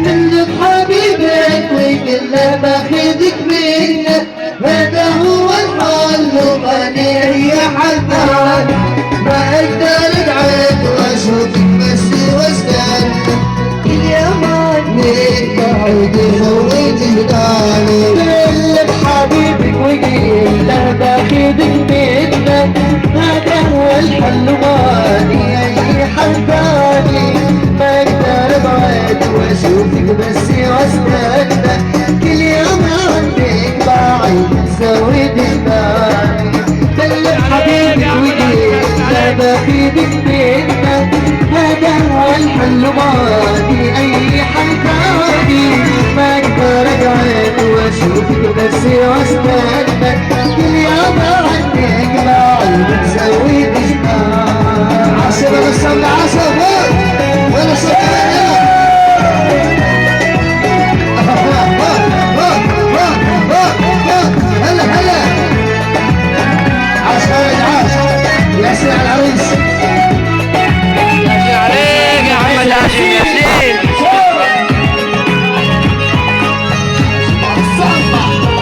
من حبيبك وكل باخدك منك هذا هو الحل وماني يا حنان ما اقدر ابعد واشوفك بس واستنى اليوم عنك بعد زود جناني كل حبيبك وكل باخدك منك هذا هو الحل وماني اي حل ثاني ما اقدر ابعد واشوفك بس واستنى كل يوم عندك بعيد زود الباني كل حبيبك وكل باخدك منك هذا هو الحل وماني اي حل ثاني ما اقدر ابعد واشوفك بس واستنى كل يوم عندك بعيد زود الباني عشرة نصلي عشرة ولا صلي هلا هلا عاش عاش ياسين على العريس ياسين عليك يا عم الهاشم ياسين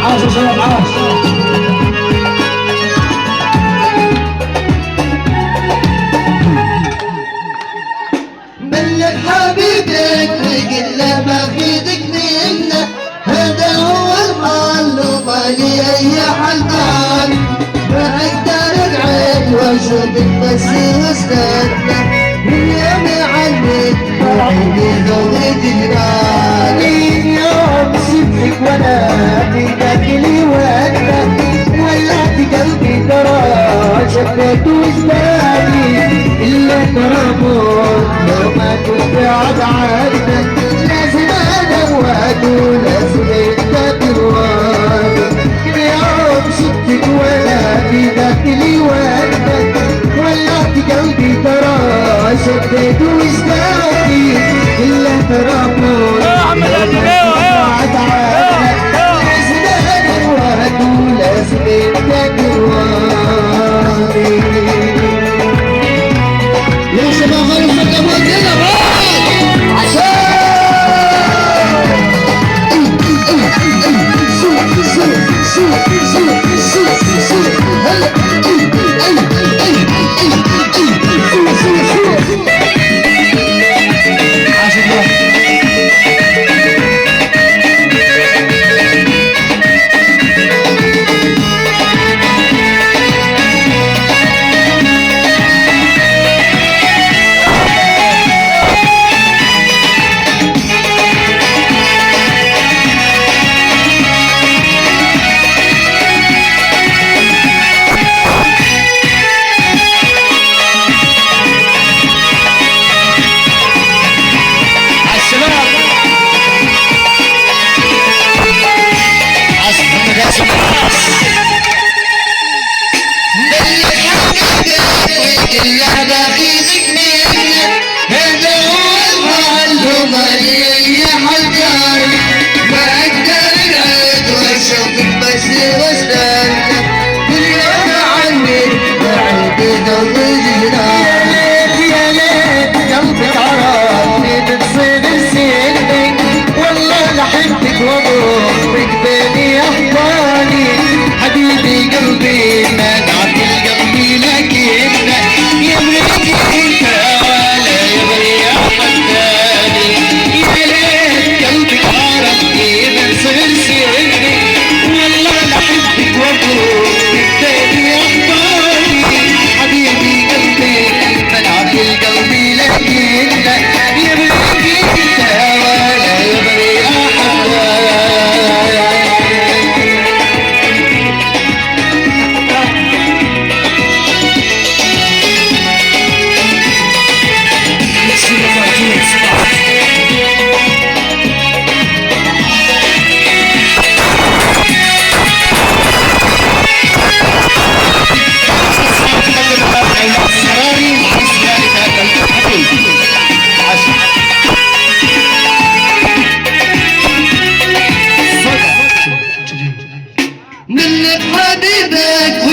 عاش يا شباب عاش ملك حبيبك وقل له باخدك منه هذا هو الحل ومالي اي حل ثاني ما اقدر ابعد واشوفك بس واستنى اليوم عنك بعيد زود جناني يوم سبتك وانا تاكلي وانا ولعت قلبي ترى شفيت وجداني الا ترى موت لو ما كنت بعد عنك لازم ادوات ولازم انت تروح كل يوم سبتك وانا تاكلي وانا ولعت قلبي ترى شفيت وجداني الا ترى موت عم الهاشم بعد عنك لازم ادوات ولازم انت تروح يا شباب غير الخدمات هنا عشان قلبي لكن يبغيك انت ولا يبغي احد منك حبيبك